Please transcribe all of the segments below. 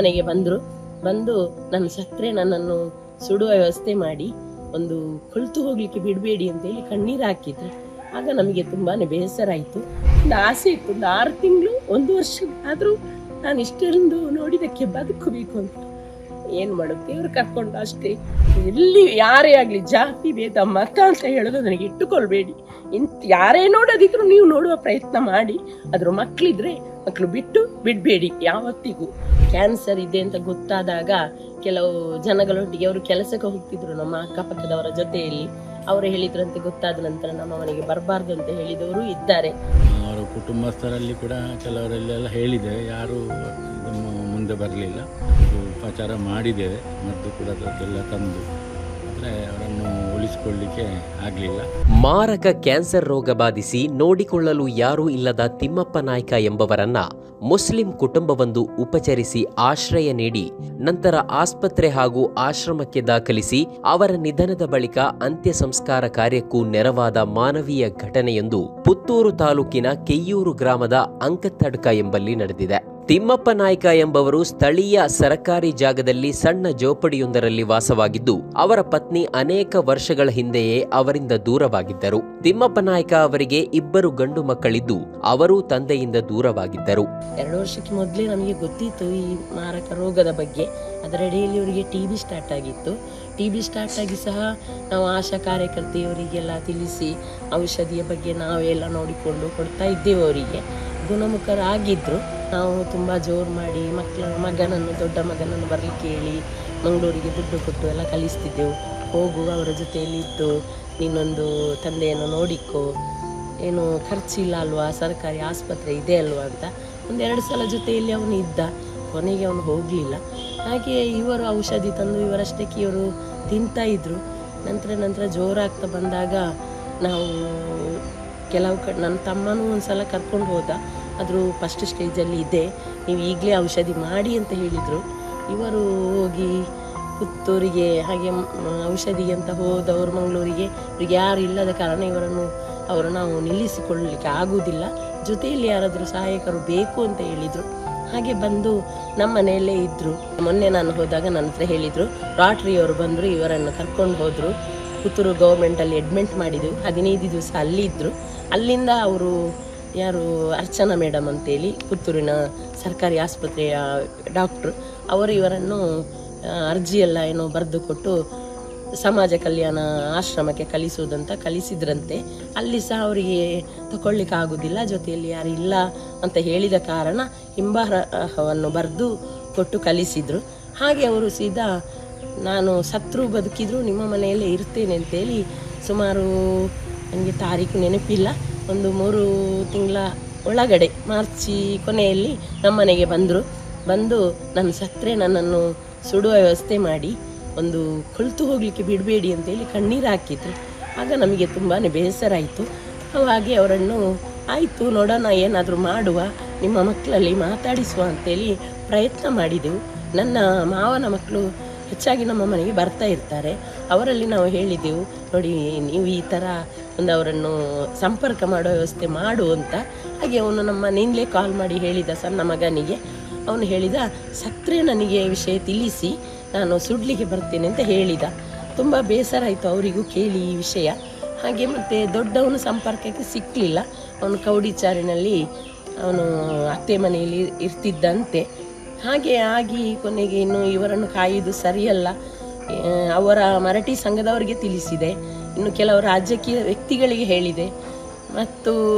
ಮನೆಗೆ ಬಂದು ನನ್ನ ಸತ್ರೆ ನನ್ನನ್ನು ಸುಡುವ ವ್ಯವಸ್ಥೆ ಮಾಡಿ ಒಂದು ಕೊಳ್ತು ಹೋಗ್ಲಿಕ್ಕೆ ಬಿಡಬೇಡಿ ಅಂತೇಳಿ ಕಣ್ಣೀರು ಹಾಕಿದ್ರು. ಆಗ ನಮಗೆ ತುಂಬಾನೇ ಬೇಸರ ಆಯಿತು. ಒಂದು ಆಸೆ ಇತ್ತು, ಒಂದು 6 ತಿಂಗಳು 1 ವರ್ಷ ಆದರೂ ನಾನು ಇಷ್ಟೊಂದು ನೋಡಿದಕ್ಕೆ ಬದುಕಬೇಕು ಅಂತ. ಏನು ಮಾಡೋದು, ದೇವ್ರು ಕರ್ಕೊಂಡು ಅಷ್ಟೇ. ಎಲ್ಲಿ ಯಾರೇ ಆಗಲಿ, ಜಾತಿ ಭೇದ ಮತ ಅಂತ ಹೇಳೋದು ನನಗೆ ಇಟ್ಟುಕೊಳ್ಬೇಡಿ. ಯಾರೇ ನೋಡೋದಿದ್ರು ನೀವು ನೋಡುವ ಪ್ರಯತ್ನ ಮಾಡಿ. ಅದ್ರ ಮಕ್ಕಳಿದ್ರೆ ಮಕ್ಕಳು ಬಿಡಬೇಡಿ ಯಾವತ್ತಿಗೂ. ಕ್ಯಾನ್ಸರ್ ಇದೆ ಅಂತ ಗೊತ್ತಾದಾಗ ಕೆಲವು ಜನಗಳೊಟ್ಟಿಗೆ ಅವರು ಕೆಲಸಕ್ಕೆ ಹೋಗ್ತಿದ್ರು ನಮ್ಮ ಅಕ್ಕಪಕ್ಕದವರ ಜೊತೆಯಲ್ಲಿ. ಅವರು ಹೇಳಿದ್ರಂತೆ, ಗೊತ್ತಾದ ನಂತರ ನಮ್ಮ ಮನೆಗೆ ಬರಬಾರ್ದು ಅಂತ ಹೇಳಿದವರು ಇದ್ದಾರೆ. ಅವರ ಕುಟುಂಬಸ್ಥರಲ್ಲಿ ಕೂಡ ಕೆಲವರಲ್ಲೆಲ್ಲ ಹೇಳಿದ್ದೇವೆ, ಯಾರೂ ಮುಂದೆ ಬರಲಿಲ್ಲ. ಉಪಚಾರ ಮಾಡಿದ್ದೇವೆ, ಮದ್ದು ಕೂಡ ಅದಕ್ಕೆಲ್ಲ ತಂದು, ಆದರೆ ಅವರನ್ನು ಉಳಿಸಿಕೊಳ್ಳಲಿಕ್ಕೆ ಆಗಲಿಲ್ಲ. ಮಾರಕ ಕ್ಯಾನ್ಸರ್ ರೋಗ ಬಾಧಿಸಿ ನೋಡಿಕೊಳ್ಳಲು ಯಾರೂ ಇಲ್ಲದ ತಿಮ್ಮಪ್ಪ ನಾಯ್ಕ ಎಂಬವರನ್ನ ಮುಸ್ಲಿಂ ಕುಟುಂಬವೊಂದು ಉಪಚರಿಸಿ ಆಶ್ರಯ ನೀಡಿ ನಂತರ ಆಸ್ಪತ್ರೆ ಹಾಗೂ ಆಶ್ರಮಕ್ಕೆ ದಾಖಲಿಸಿ ಅವರ ನಿಧನದ ಬಳಿಕ ಅಂತ್ಯ ಸಂಸ್ಕಾರ ಕಾರ್ಯಕ್ಕೂ ನೆರವಾದ ಮಾನವೀಯ ಘಟನೆಯೊಂದು ಪುತ್ತೂರು ತಾಲೂಕಿನ ಕೆಯ್ಯೂರು ಗ್ರಾಮದ ಅಂಕತಡ್ಕ ಎಂಬಲ್ಲಿ ನಡೆದಿದೆ. ತಿಮ್ಮಪ್ಪ ನಾಯ್ಕ ಎಂಬವರು ಸ್ಥಳೀಯ ಸರಕಾರಿ ಜಾಗದಲ್ಲಿ ಸಣ್ಣ ಜೋಪಡಿಯೊಂದರಲ್ಲಿ ವಾಸವಾಗಿದ್ದು, ಅವರ ಪತ್ನಿ ಅನೇಕ ವರ್ಷಗಳ ಹಿಂದೆಯೇ ಅವರಿಂದ ದೂರವಾಗಿದ್ದರು. ತಿಮ್ಮಪ್ಪ ನಾಯ್ಕ ಅವರಿಗೆ 2 ಗಂಡು ಮಕ್ಕಳಿದ್ದು, ಅವರೂ ತಂದೆಯಿಂದ ದೂರವಾಗಿದ್ದರು. 2 ವರ್ಷಕ್ಕೆ ಮೊದಲೇ ನಮಗೆ ಗೊತ್ತಿತ್ತು ಈ ಮಾರಕ ರೋಗದ ಬಗ್ಗೆ. ಅದರಡಿಯಲ್ಲಿ ಅವರಿಗೆ TB ಸ್ಟಾರ್ಟ್ ಆಗಿತ್ತು. TB ಸ್ಟಾರ್ಟ್ ಆಗಿ ಸಹ ನಾವು ಆಶಾ ಕಾರ್ಯಕರ್ತೆಯವರಿಗೆಲ್ಲ ತಿಳಿಸಿ ಔಷಧಿಯ ಬಗ್ಗೆ ನಾವೆಲ್ಲ ನೋಡಿಕೊಂಡು ಕೊಡ್ತಾ ಇದ್ದೇವೆ. ಅವರಿಗೆ ಗುಣಮುಖರಾಗಿದ್ದರು. ನಾವು ತುಂಬ ಜೋರು ಮಾಡಿ ದೊಡ್ಡ ಮಗನನ್ನು ಬರಲಿಕ್ಕೆ ಹೇಳಿ ಮಂಗಳೂರಿಗೆ ದುಡ್ಡು ಕೊಟ್ಟು ಎಲ್ಲ ಕಲಿಸ್ತಿದ್ದೆವು. ಹೋಗು, ಅವರ ಜೊತೆಯಲ್ಲಿ ಇದ್ದು ನೀನೊಂದು ತಂದೆಯನ್ನು ನೋಡಿಕೋ, ಏನು ಖರ್ಚಿಲ್ಲ ಅಲ್ವಾ, ಸರ್ಕಾರಿ ಆಸ್ಪತ್ರೆ ಇದೆ ಅಲ್ವಾ ಅಂತ 1-2 ಸಲ ಜೊತೆಯಲ್ಲಿ ಅವನು ಇದ್ದ. ಕೊನೆಗೆ ಅವನು ಹೋಗಲಿಲ್ಲ. ಹಾಗೆ ಇವರು ಔಷಧಿ ತಂದು ಇವರಷ್ಟಕ್ಕೆ ಇವರು ತಿಂತಾ ಇದ್ರು. ನಂತರ ಜೋರಾಗ್ತಾ ಬಂದಾಗ ನಾವು ನನ್ನ ತಮ್ಮನೂ ಒಂದು ಸಲ ಕರ್ಕೊಂಡು ಹೋದ. ಆದರೂ ಫಸ್ಟ್ ಸ್ಟೇಜಲ್ಲಿ ಇದೆ, ನೀವು ಈಗಲೇ ಔಷಧಿ ಮಾಡಿ ಅಂತ ಹೇಳಿದರು. ಇವರು ಹೋಗಿ ಪುತ್ತೂರಿಗೆ ಹಾಗೆ ಔಷಧಿಗೆ ಅಂತ ಹೋದವರು ಮಂಗಳೂರಿಗೆ. ಇವರಿಗೆ ಯಾರು ಇಲ್ಲದ ಕಾರಣ ಅವರು ನಾವು ನಿಲ್ಲಿಸಿಕೊಳ್ಳಲಿಕ್ಕೆ ಆಗುವುದಿಲ್ಲ, ಜೊತೆಯಲ್ಲಿ ಯಾರಾದರೂ ಸಹಾಯಕರು ಬೇಕು ಅಂತ ಹೇಳಿದರು. ಹಾಗೆ ಬಂದು ನಮ್ಮ ಮನೆಯಲ್ಲೇ ಇದ್ದರು. ಮೊನ್ನೆ ನಾನು ಹೋದಾಗ ನನ್ನ ಹತ್ರ ಹೇಳಿದರು, ರಾಟ್ರಿಯವರು ಬಂದರು, ಇವರನ್ನು ಕರ್ಕೊಂಡು ಹೋದರು. ಪುತ್ತೂರು ಗೌರ್ಮೆಂಟಲ್ಲಿ ಅಡ್ಮಿಟ್ ಮಾಡಿದೆವು. 15 ದಿವಸ ಅಲ್ಲಿ ಇದ್ದರು. ಅಲ್ಲಿಂದ ಅವರು ಯಾರು ಅರ್ಚನಾ ಮೇಡಮ್ ಅಂತೇಳಿ ಪುತ್ತೂರಿನ ಸರ್ಕಾರಿ ಆಸ್ಪತ್ರೆಯ ಡಾಕ್ಟ್ರು, ಅವರು ಇವರನ್ನು ಅರ್ಜಿಯೆಲ್ಲ ಏನೋ ಬರೆದು ಕೊಟ್ಟು ಸಮಾಜ ಕಲ್ಯಾಣ ಆಶ್ರಮಕ್ಕೆ ಕಳಿಸಿದ್ರಂತೆ. ಅಲ್ಲಿ ಸಹ ಅವರಿಗೆ ತಗೊಳ್ಳಿಕ್ಕೆ ಆಗೋದಿಲ್ಲ, ಜೊತೆಯಲ್ಲಿ ಯಾರು ಇಲ್ಲ ಅಂತ ಹೇಳಿದ ಕಾರಣ ಹಿಂಬಾರವನ್ನು ಬರೆದು ಕೊಟ್ಟು ಕಳಿಸಿದರು. ಹಾಗೆ ಅವರು ಸೀದಾ ನಾನು ಸತ್ರು ಬದುಕಿದ್ರು ನಿಮ್ಮ ಮನೆಯಲ್ಲೇ ಇರ್ತೇನೆ ಅಂತೇಳಿ ಸುಮಾರು ನನಗೆ ತಾರೀಕು ನೆನಪಿಲ್ಲ, ಒಂದು 3 ತಿಂಗಳ ಒಳಗಡೆ ಮಾರ್ಚಿ ಕೊನೆಯಲ್ಲಿ ನಮ್ಮ ಮನೆಗೆ ಬಂದು ನನ್ನ ಸತ್ರೆ ನನ್ನನ್ನು ಸುಡುವ ವ್ಯವಸ್ಥೆ ಮಾಡಿ ಒಂದು ಕೊಳ್ತು ಹೋಗಲಿಕ್ಕೆ ಬಿಡಬೇಡಿ ಅಂತೇಳಿ ಕಣ್ಣೀರು ಹಾಕಿದ್ರು. ಆಗ ನಮಗೆ ತುಂಬಾ ಬೇಸರ ಆಯಿತು. ಹಾಗೆ ಅವರನ್ನು ಆಯಿತು ನೋಡೋಣ, ಏನಾದರೂ ಮಾಡುವ, ನಿಮ್ಮ ಮಕ್ಕಳಲ್ಲಿ ಮಾತಾಡಿಸುವ ಅಂತೇಳಿ ಪ್ರಯತ್ನ ಮಾಡಿದೆವು. ನನ್ನ ಮಾವನ ಮಕ್ಕಳು ಹೆಚ್ಚಾಗಿ ನಮ್ಮ ಮನೆಗೆ ಬರ್ತಾ ಇರ್ತಾರೆ. ಅವರಲ್ಲಿ ನಾವು ಹೇಳಿದೆವು, ನೋಡಿ ನೀವು ಈ ಥರ ಒಂದು ಅವರನ್ನು ಸಂಪರ್ಕ ಮಾಡೋ ವ್ಯವಸ್ಥೆ ಮಾಡು ಅಂತ. ಹಾಗೆ ಅವನು ನಮ್ಮ ಮನೆಯಿಂದಲೇ ಕಾಲ್ ಮಾಡಿ ಹೇಳಿದ ಸಣ್ಣ ಮಗನಿಗೆ. ಅವನು ಹೇಳಿದ, ಸತ್ರೆ ನನಗೆ ವಿಷಯ ತಿಳಿಸಿ ನಾನು ಸುಡ್ಲಿಕ್ಕೆ ಬರ್ತೇನೆ ಅಂತ ಹೇಳಿದ. ತುಂಬ ಬೇಸರ ಆಯಿತು ಅವರಿಗೂ ಕೇಳಿ ಈ ವಿಷಯ. ಹಾಗೆ ಮತ್ತು ದೊಡ್ಡವನು ಸಂಪರ್ಕಕ್ಕೆ ಸಿಕ್ಕಲಿಲ್ಲ. ಅವನು ಕೌಡಿಚಾರಿನಲ್ಲಿ ಅವನು ಅತ್ತೆ ಮನೆಯಲ್ಲಿ ಇರ್ತಿದ್ದಂತೆ. ಹಾಗೆ ಆಗಿ ಕೊನೆಗೆ ಇನ್ನು ಇವರನ್ನು ಕಾಯುವುದು ಸರಿಯಲ್ಲ, ಅವರ ಮರಾಠಿ ಸಂಘದವರಿಗೆ ತಿಳಿಸಿದೆ, ಇನ್ನು ಕೆಲವು ರಾಜಕೀಯ ವ್ಯಕ್ತಿಗಳಿಗೆ ಹೇಳಿದೆ, ಮತ್ತು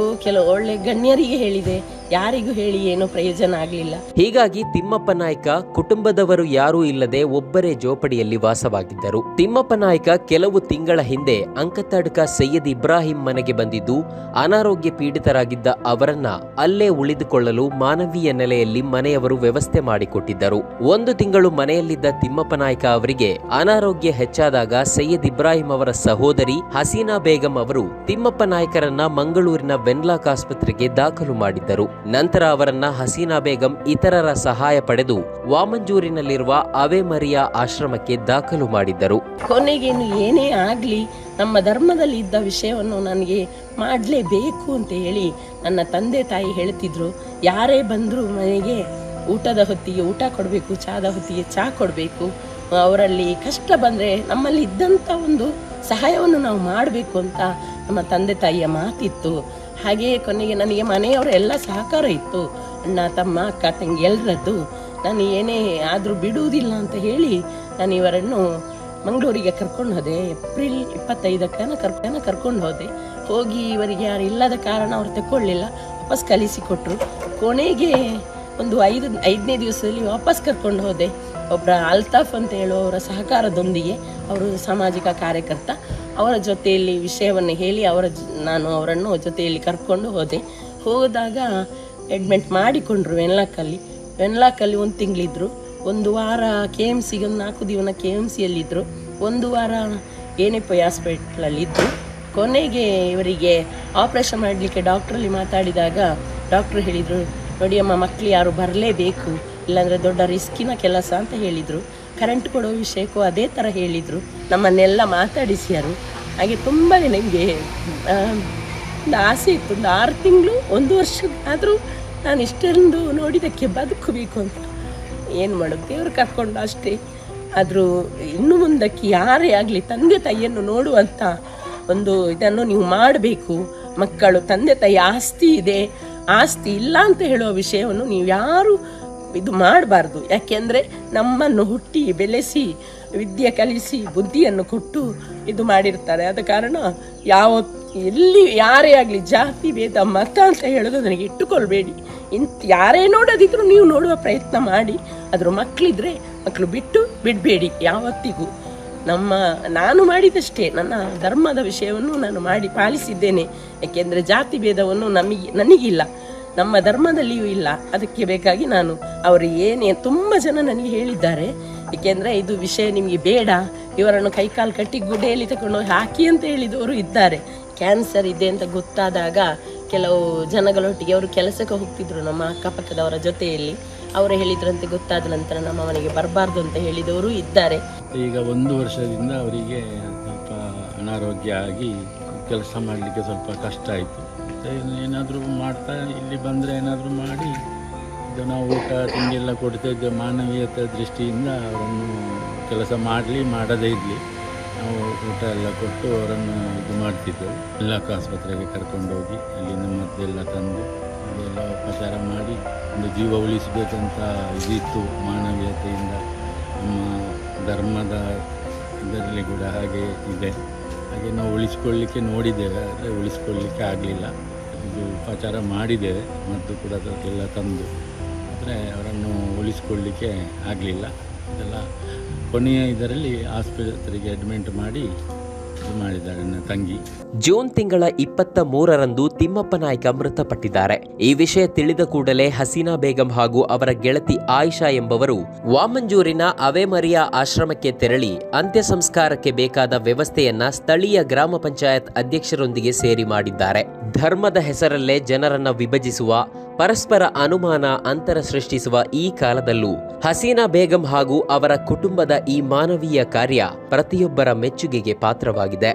ಕೆಲವು ಒಳ್ಳೆ ಗಣ್ಯರಿಗೆ ಹೇಳಿದೆ. ಯಾರಿಗೂ ಹೇಳಿ ಏನೋ ಪ್ರಯೋಜನ ಆಗಲಿಲ್ಲ. ಹೀಗಾಗಿ ತಿಮ್ಮಪ್ಪ ನಾಯ್ಕ ಕುಟುಂಬದವರು ಯಾರೂ ಇಲ್ಲದೆ ಒಬ್ಬರೇ ಜೋಪಡಿಯಲ್ಲಿ ವಾಸವಾಗಿದ್ದರು. ತಿಮ್ಮಪ್ಪ ನಾಯ್ಕ ಕೆಲವು ತಿಂಗಳ ಹಿಂದೆ ಅಂಕತಡ್ಕ ಸೈಯದ್ ಇಬ್ರಾಹಿಂ ಮನೆಗೆ ಬಂದಿದ್ದು, ಅನಾರೋಗ್ಯ ಪೀಡಿತರಾಗಿದ್ದ ಅವರನ್ನ ಅಲ್ಲೇ ಉಳಿದುಕೊಳ್ಳಲು ಮಾನವೀಯ ನೆಲೆಯಲ್ಲಿ ಮನೆಯವರು ವ್ಯವಸ್ಥೆ ಮಾಡಿಕೊಟ್ಟಿದ್ದರು. 1 ತಿಂಗಳು ಮನೆಯಲ್ಲಿದ್ದ ತಿಮ್ಮಪ್ಪ ನಾಯ್ಕ ಅವರಿಗೆ ಅನಾರೋಗ್ಯ ಹೆಚ್ಚಾದಾಗ ಸೈಯದ್ ಇಬ್ರಾಹಿಂ ಅವರ ಸಹೋದರಿ ಹಸೀನಾ ಬೇಗಂ ಅವರು ತಿಮ್ಮಪ್ಪ ನಾಯ್ಕರನ್ನ ಮಂಗಳೂರಿನ ವೆನ್ಲಾಕ್ ಆಸ್ಪತ್ರೆಗೆ ದಾಖಲು ಮಾಡಿದ್ದರು. ನಂತರ ಅವರನ್ನ ಹಸೀನಾ ಬೇಗಂ ಇತರರ ಸಹಾಯ ಪಡೆದು ವಾಮಂಜೂರಿನಲ್ಲಿರುವ ಅವೆ ಮರಿಯಾ ಆಶ್ರಮಕ್ಕೆ ದಾಖಲು ಮಾಡಿದ್ದರು. ಕೊನೆಗೇನು ಏನೇ ಆಗಲಿ ನಮ್ಮ ಧರ್ಮದಲ್ಲಿ ಇದ್ದ ವಿಷಯವನ್ನು ನನಗೆ ಮಾಡಲೇಬೇಕು ಅಂತ ಹೇಳಿ ನನ್ನ ತಂದೆ ತಾಯಿ ಹೇಳ್ತಿದ್ರು. ಯಾರೇ ಬಂದರೂ ಮನೆಗೆ ಊಟದ ಹೊತ್ತಿಗೆ ಊಟ ಕೊಡಬೇಕು, ಚಾದ ಹೊತ್ತಿಗೆ ಚಹಾ ಕೊಡಬೇಕು. ಅವರಲ್ಲಿ ಕಷ್ಟ ಬಂದರೆ ನಮ್ಮಲ್ಲಿ ಇದ್ದಂಥ ಒಂದು ಸಹಾಯವನ್ನು ನಾವು ಮಾಡಬೇಕು ಅಂತ ನಮ್ಮ ತಂದೆ ತಾಯಿಯ ಮಾತಿತ್ತು. ಹಾಗೆಯೇ ಕೊನೆಗೆ ನನಗೆ ಮನೆಯವರ ಎಲ್ಲ ಸಹಕಾರ ಇತ್ತು, ಅಣ್ಣ ತಮ್ಮ ಅಕ್ಕ ತಂಗಿ ಎಲ್ಲರದ್ದು. ನಾನು ಏನೇ ಆದರೂ ಬಿಡುವುದಿಲ್ಲ ಅಂತ ಹೇಳಿ ನಾನು ಇವರನ್ನು ಮಂಗಳೂರಿಗೆ ಕರ್ಕೊಂಡು ಹೋದೆ. ಏಪ್ರಿಲ್ 25 ಕರ್ಕೊಂಡು ಹೋದೆ. ಹೋಗಿ ಇವರಿಗೆ ಯಾರು ಇಲ್ಲದ ಕಾರಣ ಅವ್ರು ತಗೊಳ್ಳಿಲ್ಲ, ವಾಪಸ್ ಕಲಿಸಿಕೊಟ್ರು. ಕೊನೆಗೆ ಒಂದು 5ನೇ ದಿವಸದಲ್ಲಿ ವಾಪಸ್ ಕರ್ಕೊಂಡು ಹೋದೆ. ಒಬ್ಬರ ಅಲ್ತಾಫ್ ಅಂತ ಹೇಳುವವರ ಸಹಕಾರದೊಂದಿಗೆ, ಅವರು ಸಾಮಾಜಿಕ ಕಾರ್ಯಕರ್ತ, ಅವರ ಜೊತೆಯಲ್ಲಿ ವಿಷಯವನ್ನು ಹೇಳಿ ನಾನು ಅವರನ್ನು ಜೊತೆಯಲ್ಲಿ ಕರ್ಕೊಂಡು ಹೋದಾಗ ಅಡ್ಮಿಟ್ ಮಾಡಿಕೊಂಡ್ರು ವೆನ್ಲಾಕಲ್ಲಿ 1 ತಿಂಗಳಿದ್ರು. 1 ವಾರ KMCಗೆ, 4 ದಿನ KMCಯಲ್ಲಿದ್ದರು, 1 ವಾರ ಏನೆಪೈ ಹಾಸ್ಪಿಟ್ಲಲ್ಲಿದ್ದರು. ಕೊನೆಗೆ ಇವರಿಗೆ ಆಪ್ರೇಷನ್ ಮಾಡಲಿಕ್ಕೆ ಡಾಕ್ಟ್ರಲ್ಲಿ ಮಾತಾಡಿದಾಗ ಡಾಕ್ಟ್ರು ಹೇಳಿದರು, ನೋಡಿ ಅಮ್ಮ, ಮಕ್ಕಳು ಯಾರು ಬರಲೇಬೇಕು, ಇಲ್ಲಾಂದರೆ ದೊಡ್ಡ ರಿಸ್ಕಿನ ಕೆಲಸ ಅಂತ ಹೇಳಿದರು. ಕರೆಂಟ್ ಕೊಡೋ ವಿಷಯಕ್ಕೂ ಅದೇ ಥರ ಹೇಳಿದರು. ನಮ್ಮನ್ನೆಲ್ಲ ಮಾತಾಡಿಸ್ಯಾರು. ಹಾಗೆ ತುಂಬಾ ನನಗೆ ಒಂದು ಆಸೆ ಇತ್ತು, ಒಂದು 6 ತಿಂಗಳು 1 ವರ್ಷ ಆದರೂ ನಾನು ಇಷ್ಟೊಂದು ನೋಡಿದ್ದಕ್ಕೆ ಬದುಕಬೇಕು ಅಂತ. ಏನು ಮಾಡೋದು, ದೇವರು ಕರ್ಕೊಂಡು ಅಷ್ಟೇ. ಆದರೂ ಇನ್ನು ಮುಂದಕ್ಕೆ ಯಾರೇ ಆಗಲಿ ತಂದೆ ತಾಯಿಯನ್ನು ನೋಡುವಂಥ ಒಂದು ಇದನ್ನು ನೀವು ಮಾಡಬೇಕು. ಮಕ್ಕಳು ತಂದೆ ತಾಯಿ ಆಸ್ತಿ ಇದೆ, ಆಸ್ತಿ ಇಲ್ಲ ಅಂತ ಹೇಳುವ ವಿಷಯವನ್ನು ನೀವು ಯಾರು ಇದು ಮಾಡಬಾರ್ದು. ಯಾಕೆಂದರೆ ನಮ್ಮನ್ನು ಹುಟ್ಟಿ ಬೆಳೆಸಿ ವಿದ್ಯೆ ಕಲಿಸಿ ಬುದ್ಧಿಯನ್ನು ಕೊಟ್ಟು ಇದು ಮಾಡಿರ್ತಾರೆ. ಆದ ಕಾರಣ ಎಲ್ಲಿ ಯಾರೇ ಆಗಲಿ ಜಾತಿ ಭೇದ ಮತ ಅಂತ ಹೇಳೋದು ನನಗೆ ಇಟ್ಟುಕೊಳ್ಬೇಡಿ. ಯಾರೇ ನೋಡೋದಿದ್ರು ನೀವು ನೋಡುವ ಪ್ರಯತ್ನ ಮಾಡಿ. ಅದ್ರ ಮಕ್ಕಳಿದ್ರೆ ಮಕ್ಕಳು ಬಿಡಬೇಡಿ ಯಾವತ್ತಿಗೂ. ನಾನು ಮಾಡಿದಷ್ಟೇ, ನನ್ನ ಧರ್ಮದ ವಿಷಯವನ್ನು ನಾನು ಮಾಡಿ ಪಾಲಿಸಿದ್ದೇನೆ. ಯಾಕೆಂದರೆ ಜಾತಿ ಭೇದವನ್ನು ನನಗಿಲ್ಲ, ನಮ್ಮ ಧರ್ಮದಲ್ಲಿಯೂ ಇಲ್ಲ. ಅದಕ್ಕೆ ಬೇಕಾಗಿ ನಾನು ಅವರು ತುಂಬ ಜನ ನನಗೆ ಹೇಳಿದ್ದಾರೆ, ಏಕೆಂದರೆ ಇದು ವಿಷಯ ನಿಮಗೆ ಬೇಡ, ಇವರನ್ನು ಕೈಕಾಲು ಕಟ್ಟಿ ಗುಡ್ಡೆಯಲ್ಲಿ ತಗೊಂಡು ಹಾಕಿ ಅಂತ ಹೇಳಿದವರು ಇದ್ದಾರೆ. ಕ್ಯಾನ್ಸರ್ ಇದೆ ಅಂತ ಗೊತ್ತಾದಾಗ ಕೆಲವು ಜನಗಳೊಟ್ಟಿಗೆ ಅವರು ಕೆಲಸಕ್ಕೆ ಹೋಗ್ತಿದ್ರು ನಮ್ಮ ಅಕ್ಕಪಕ್ಕದವರ ಜೊತೆಯಲ್ಲಿ. ಅವರು ಹೇಳಿದ್ರಂತೆ, ಗೊತ್ತಾದ ನಂತರ ನಮ್ಮ ಮನೆಗೆ ಬರಬಾರ್ದು ಅಂತ ಹೇಳಿದವರು ಇದ್ದಾರೆ. ಈಗ 1 ವರ್ಷದಿಂದ ಅವರಿಗೆ ಸ್ವಲ್ಪ ಅನಾರೋಗ್ಯ ಆಗಿ ಕೆಲಸ ಮಾಡಲಿಕ್ಕೆ ಸ್ವಲ್ಪ ಕಷ್ಟ ಆಯಿತು. ಮತ್ತು ಏನಾದರೂ ಮಾಡ್ತಾ ಇಲ್ಲಿ ಬಂದರೆ ಏನಾದರೂ ಮಾಡಿ ಇದು ನಾವು ಊಟ ತಿಂಡಿ ಎಲ್ಲ ಕೊಡ್ತಾ ಇದ್ದೇವೆ. ಮಾನವೀಯತೆ ದೃಷ್ಟಿಯಿಂದ ಅವರನ್ನು ಕೆಲಸ ಮಾಡದೇ ಇರಲಿ, ನಾವು ಊಟ ಎಲ್ಲ ಕೊಟ್ಟು ಅವರನ್ನು ಇದು ಮಾಡ್ತಿದ್ದೆವು. ಎಲ್ಲಕ್ಕ ಆಸ್ಪತ್ರೆಗೆ ಕರ್ಕೊಂಡೋಗಿ ಅಲ್ಲಿಂದ ಮದ್ದೆಲ್ಲ ತಂದು ಅದೆಲ್ಲ ಉಪಚಾರ ಮಾಡಿ ಒಂದು ಜೀವ ಉಳಿಸಬೇಕಂತ ಇದಿತ್ತು ಮಾನವೀಯತೆಯಿಂದ. ನಮ್ಮ ಧರ್ಮದ ಇದರಲ್ಲಿ ಕೂಡ ಹಾಗೆ ಇದೆ. ಹಾಗೆ ನಾವು ಉಳಿಸ್ಕೊಳ್ಳಿಕ್ಕೆ ನೋಡಿದ್ದೇವೆ, ಆದರೆ ಉಳಿಸ್ಕೊಳ್ಳಿಕ್ಕೆ ಆಗಲಿಲ್ಲ. ಇದು ಉಪಚಾರ ಮಾಡಿದ್ದೇವೆ, ಮದ್ದು ಕೂಡ ಅದಕ್ಕೆಲ್ಲ ತಂದು, ಆದರೆ ಅವರನ್ನು ಉಳಿಸ್ಕೊಳ್ಳಿಕ್ಕೆ ಆಗಲಿಲ್ಲ. ಇದೆಲ್ಲ ಕೊನೆಯ ಇದರಲ್ಲಿ ಆಸ್ಪತ್ರೆಗೆ ಅಡ್ಮಿಟ್ ಮಾಡಿ ಮಾಡಿದ್ದಾರೆ ನನ್ನ ತಂಗಿ. ಜೂನ್ ತಿಂಗಳ 23ರಂದು ತಿಮ್ಮಪ್ಪ ನಾಯ್ಕ ಮೃತಪಟ್ಟಿದ್ದಾರೆ. ಈ ವಿಷಯ ತಿಳಿದ ಕೂಡಲೇ ಹಸೀನಾ ಬೇಗಂ ಹಾಗೂ ಅವರ ಗೆಳತಿ ಆಯಿಷಾ ಎಂಬವರು ವಾಮಂಜೂರಿನ ಅವೆ ಮರಿಯಾ ಆಶ್ರಮಕ್ಕೆ ತೆರಳಿ ಅಂತ್ಯ ಸಂಸ್ಕಾರಕ್ಕೆ ಬೇಕಾದ ವ್ಯವಸ್ಥೆಯನ್ನ ಸ್ಥಳೀಯ ಗ್ರಾಮ ಪಂಚಾಯತ್ ಅಧ್ಯಕ್ಷರೊಂದಿಗೆ ಸೇರಿ ಮಾಡಿದ್ದಾರೆ. ಧರ್ಮದ ಹೆಸರಲ್ಲೇ ಜನರನ್ನ ವಿಭಜಿಸುವ, ಪರಸ್ಪರ ಅನುಮಾನ ಅಂತರ ಸೃಷ್ಟಿಸುವ ಈ ಕಾಲದಲ್ಲೂ ಹಸೀನಾ ಬೇಗಂ ಹಾಗೂ ಅವರ ಕುಟುಂಬದ ಈ ಮಾನವೀಯ ಕಾರ್ಯ ಪ್ರತಿಯೊಬ್ಬರ ಮೆಚ್ಚುಗೆಗೆ ಪಾತ್ರವಾಗಿದೆ.